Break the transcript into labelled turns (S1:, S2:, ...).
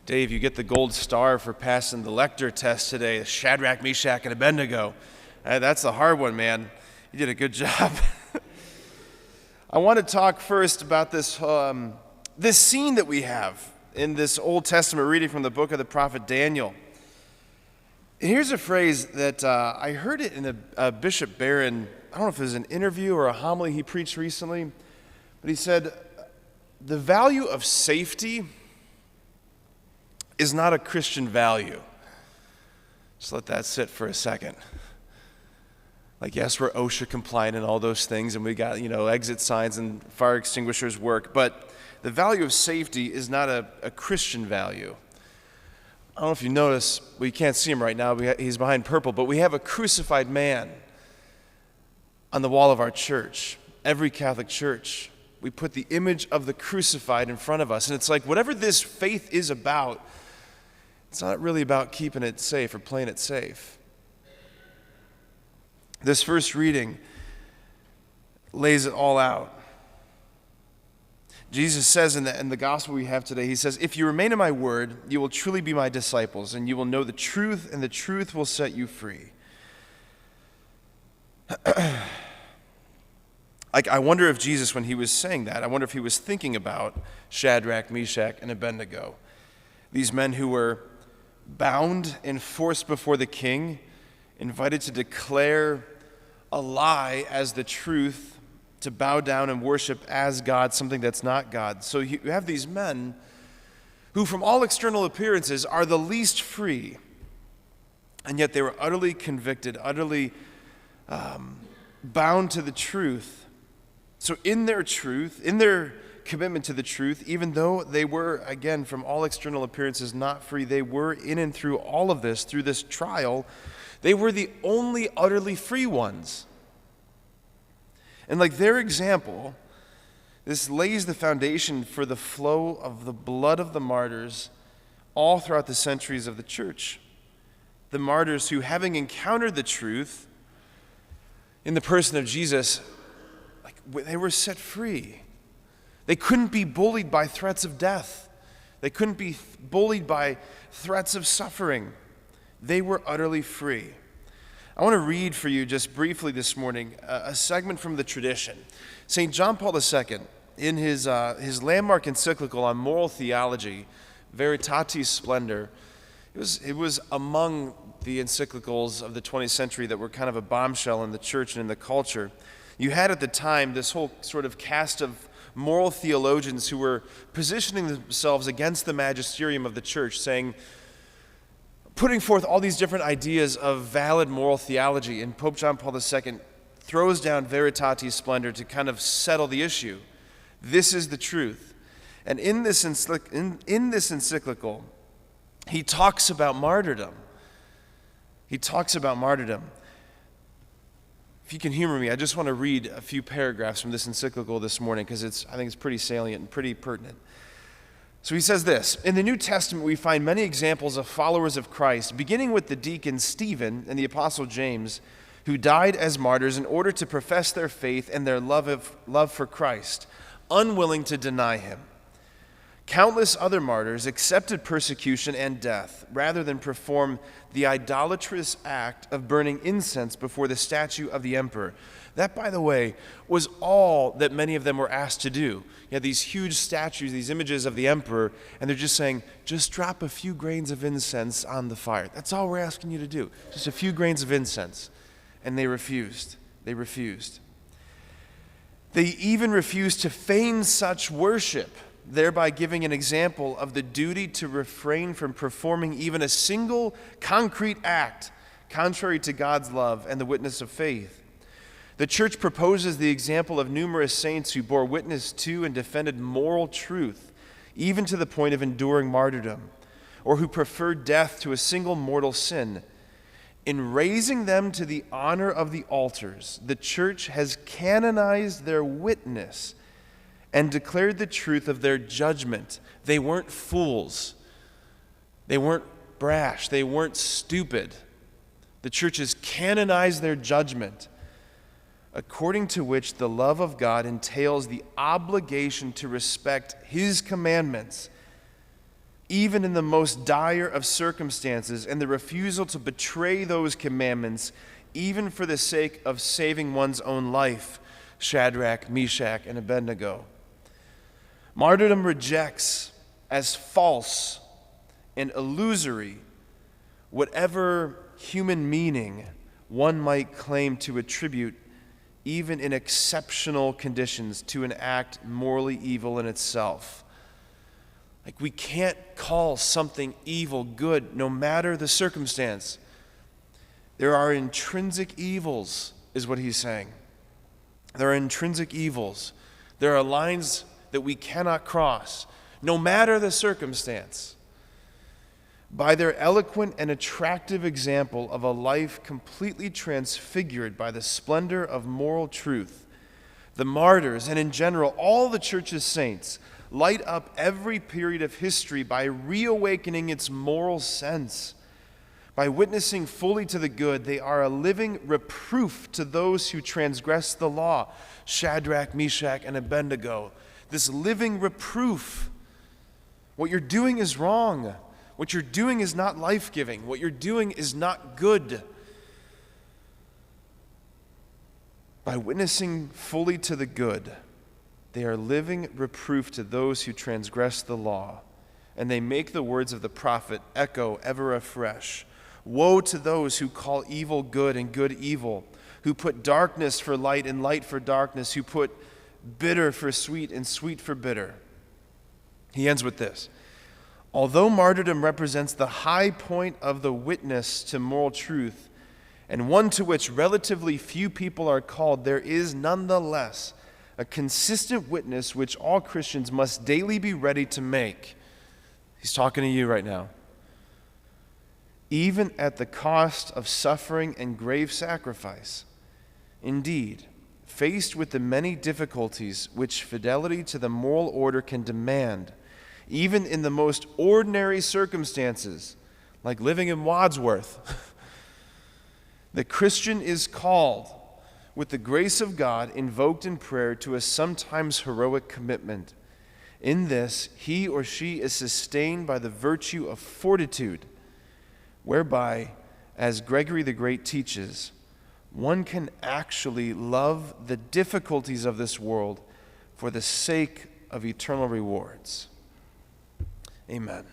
S1: Dave, you get the gold star for passing the Lecter test today, Shadrach, Meshach, and Abednego. That's the hard one, man. You did a good job. I want to talk first about this scene that we have in this Old Testament reading from the book of the prophet Daniel. Here's a phrase that I heard it in a Bishop Barron, I don't know if it was an interview or a homily he preached recently, but he said, the value of safety is not a Christian value. Just let that sit for a second. Like, yes, we're OSHA compliant and all those things, and we got, exit signs and fire extinguishers work, but the value of safety is not a Christian value. I don't know if you notice, well, you can't see him right now, he's behind purple, but we have a crucified man on the wall of our church. Every Catholic church, we put the image of the crucified in front of us, and it's like, whatever this faith is about, it's not really about keeping it safe or playing it safe. This first reading lays it all out. Jesus says in the gospel we have today, he says, if you remain in my word, you will truly be my disciples, and you will know the truth, and the truth will set you free. I wonder if Jesus, when he was saying that, I wonder if he was thinking about Shadrach, Meshach, and Abednego. These men who were bound and forced before the king, invited to declare a lie as the truth, to bow down and worship as God, something that's not God. So you have these men who, from all external appearances, are the least free, and yet they were utterly convicted, utterly bound to the truth. So in their truth, in their commitment to the truth, even though they were, again, from all external appearances not free, they were in and through all of this, through this trial, they were the only utterly free ones. And like their example, this lays the foundation for the flow of the blood of the martyrs all throughout the centuries of the church. The martyrs who, having encountered the truth in the person of Jesus, they were set free. They couldn't be bullied by threats of death. They couldn't be bullied by threats of suffering. They were utterly free. I want to read for you just briefly this morning a segment from the tradition. St. John Paul II, in his landmark encyclical on moral theology, Veritatis Splendor, it was among the encyclicals of the 20th century that were kind of a bombshell in the church and in the culture. You had at the time this whole sort of cast of moral theologians who were positioning themselves against the magisterium of the church, putting forth all these different ideas of valid moral theology, and Pope John Paul II throws down Veritatis Splendor to kind of settle the issue. This is the truth. And in this encyclical, he talks about martyrdom. If you can humor me, I just want to read a few paragraphs from this encyclical this morning because I think it's pretty salient and pretty pertinent. So he says this: in the New Testament we find many examples of followers of Christ, beginning with the deacon Stephen and the apostle James, who died as martyrs in order to profess their faith and their love for Christ, unwilling to deny him. Countless other martyrs accepted persecution and death rather than perform the idolatrous act of burning incense before the statue of the emperor. That, by the way, was all that many of them were asked to do. You had these huge statues, these images of the emperor, and they're just saying, just drop a few grains of incense on the fire. That's all we're asking you to do, just a few grains of incense. And they refused. They even refused to feign such worship, thereby giving an example of the duty to refrain from performing even a single concrete act contrary to God's love and the witness of faith. The church proposes the example of numerous saints who bore witness to and defended moral truth, even to the point of enduring martyrdom, or who preferred death to a single mortal sin. In raising them to the honor of the altars, the church has canonized their witness and declared the truth of their judgment. They weren't fools. They weren't brash. They weren't stupid. The church has canonized their judgment, according to which the love of God entails the obligation to respect his commandments, even in the most dire of circumstances, and the refusal to betray those commandments, even for the sake of saving one's own life, Shadrach, Meshach, and Abednego. Martyrdom rejects as false and illusory whatever human meaning one might claim to attribute, even in exceptional conditions, to an act morally evil in itself. Like, we can't call something evil good no matter the circumstance. There are intrinsic evils, is what he's saying. There are intrinsic evils. There are lines that we cannot cross, no matter the circumstance. By their eloquent and attractive example of a life completely transfigured by the splendor of moral truth, the martyrs, and in general all the church's saints, light up every period of history by reawakening its moral sense. By witnessing fully to the good, they are a living reproof to those who transgress the law. Shadrach, Meshach, and Abednego. This living reproof. What you're doing is wrong. What you're doing is not life-giving. What you're doing is not good. By witnessing fully to the good, they are living reproof to those who transgress the law, and they make the words of the prophet echo ever afresh. Woe to those who call evil good and good evil, who put darkness for light and light for darkness, who put bitter for sweet and sweet for bitter. He ends with this. Although martyrdom represents the high point of the witness to moral truth, and one to which relatively few people are called, there is nonetheless a consistent witness which all Christians must daily be ready to make. He's talking to you right now. Even at the cost of suffering and grave sacrifice. Indeed, faced with the many difficulties which fidelity to the moral order can demand, even in the most ordinary circumstances, like living in Wadsworth, the Christian is called, with the grace of God invoked in prayer, to a sometimes heroic commitment. In this, he or she is sustained by the virtue of fortitude, whereby, as Gregory the Great teaches, one can actually love the difficulties of this world for the sake of eternal rewards. Amen.